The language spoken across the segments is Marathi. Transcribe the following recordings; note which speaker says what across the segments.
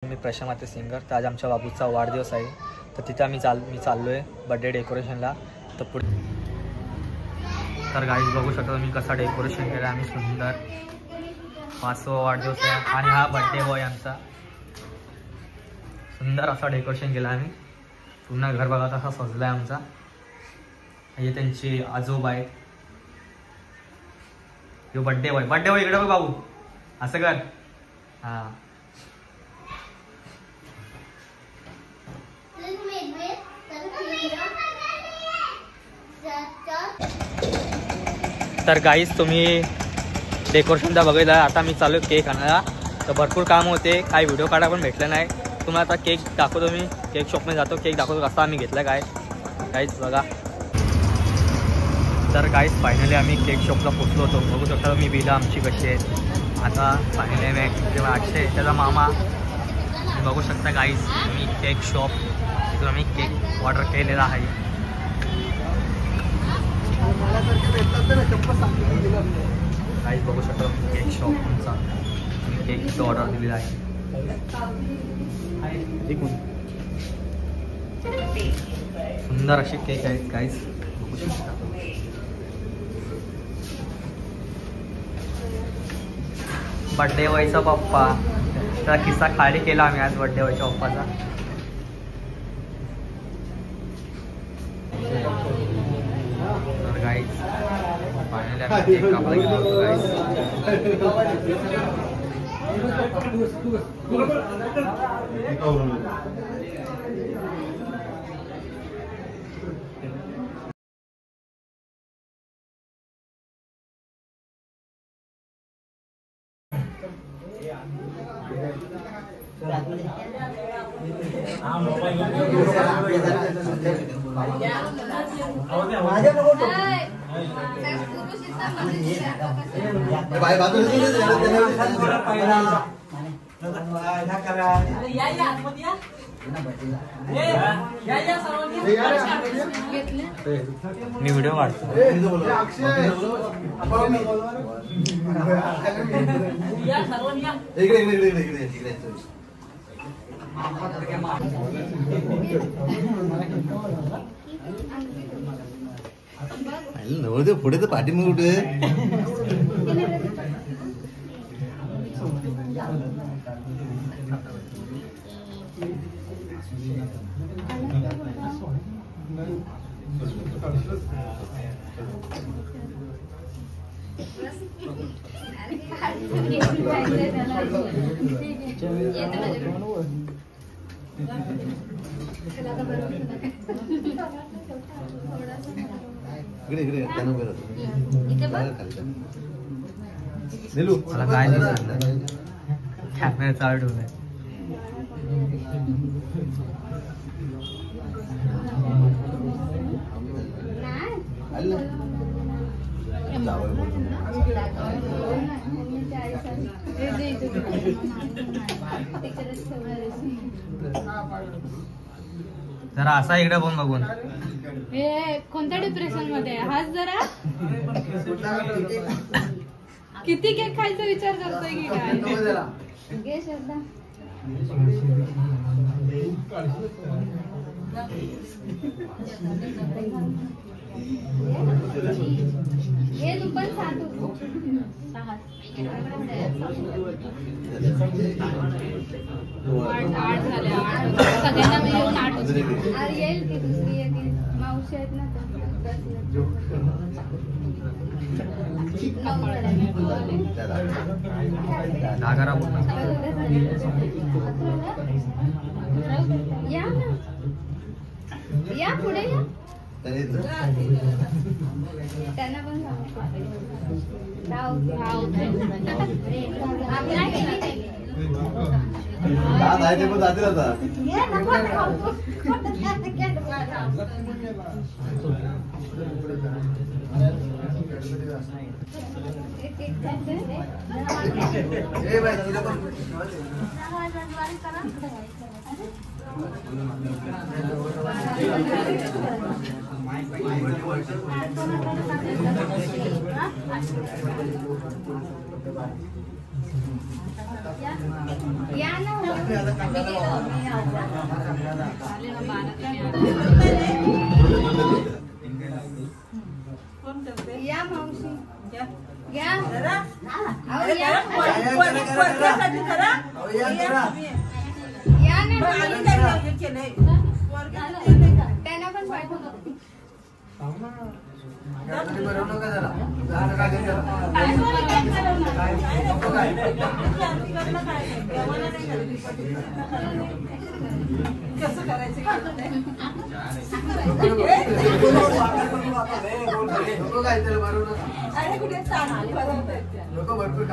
Speaker 1: मी प्रशांत सिंगर. तर आज आमच्या बाबूचा वाढदिवस आहे, तर तिथे मी चाललो आहे बर्थडे डेकोरेशनला. तर पुढे तर गाईज बघू शकता मी कसा डेकोरेशन केलं आम्ही. सुंदर 5वा वाढदिवस आहे आणि हा बर्थडे बॉय आमचा. सुंदर असा डेकोरेशन केलं आम्ही. पुन्हा घर बघा असा सजला आहे आमचा. हे त्यांचे आजोबा आहेत. यो बर्थडे बॉय इकडे बघ बाबू, असं कर. हां तर गाईज तुम्ही डेकोरेशनचा बघितलं. आता मी चालू केक आणायला. तर भरपूर काम होते, काही व्हिडिओ काढा पण भेटलं नाही. तुम्हाला आता केक दाखवतो. मी केक शॉपमध्ये जातो, केक दाखवतो कसा आम्ही घेतला काय काहीच बघा. तर गाईज फायनली आम्ही केक शॉपला पोचलो होतो. बघू शकता मी बिलं आमची कशी आहेत. आता फायनली आम्ही जेव्हा 800 त्याचा मामा बघू शकता गाईज. मी केक शॉप तिथून आम्ही केक ऑर्डर केलेला आहे. गाईज बघू शकता केक शॉप तुमचा केकची ऑर्डर दिलेला आहे. सुंदर असे केक आहेत गाईज बघू शकता. बर्थडे बॉयचा पप्पा, त्याचा किस्सा खाली केला आम्ही आज बर्थडे बॉयच्या पप्पाचा. तर गाईज फायनली आम्ही केक कापायला गेलो होतो गाईज. मी व्हिडिओ काढतो.
Speaker 2: नवरदेव पुढे तर पाठी मग कुठे इकडे त्यानं
Speaker 1: मला काय कॅमेरा चालू ठेवलाय. जरा असा इकडे पण बघून
Speaker 3: कोणत्या डिप्रेशन मध्ये हाच जरा किती केक खायचा विचार करतोय की काय. श्रद्धा हे तू पण आठ झाले. सगळ्यांना मिळून 8 येईल. ती दुसरी येतील मावशी आहेत ना या ना, या पुढे या. त्यांना पण या ना या मावशी या अहो या या ना त्यांना पण पाठवतो
Speaker 4: कसं करायचं अरे कुठे चांगली लोक भरपूर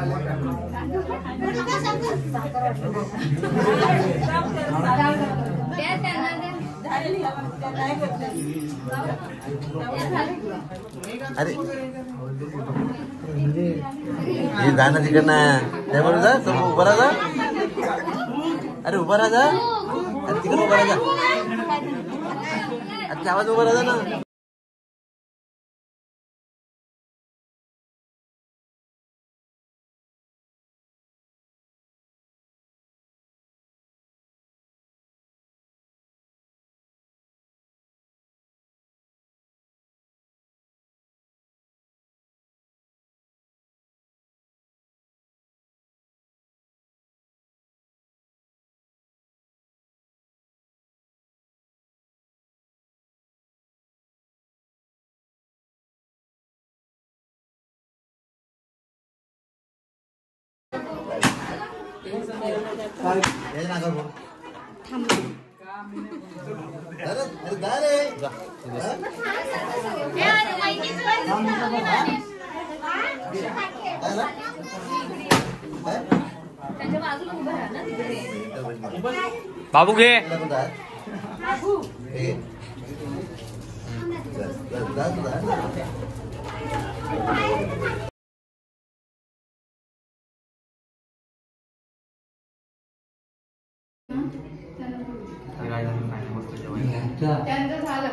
Speaker 2: अरे हे जाणं तिकडनं त्या बरोबर जा समोर उभा राहा अरे उभा राहा अरे तिकडे उभा राहा अरे आवाज उभा राहा ना
Speaker 1: बाबू घे
Speaker 3: त्यांचं झालं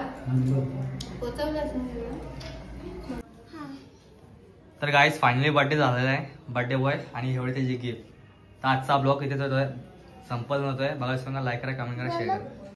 Speaker 3: पोचवलंच
Speaker 1: तर गाईज फायनली बर्थडे झालेला आहे बर्थडे बॉय आणि एवढे त्याची गिफ्ट तर आजचा ब्लॉग इथेच होतोय संपत होतोय बघा लाईक करा कमेंट करा शेअर करा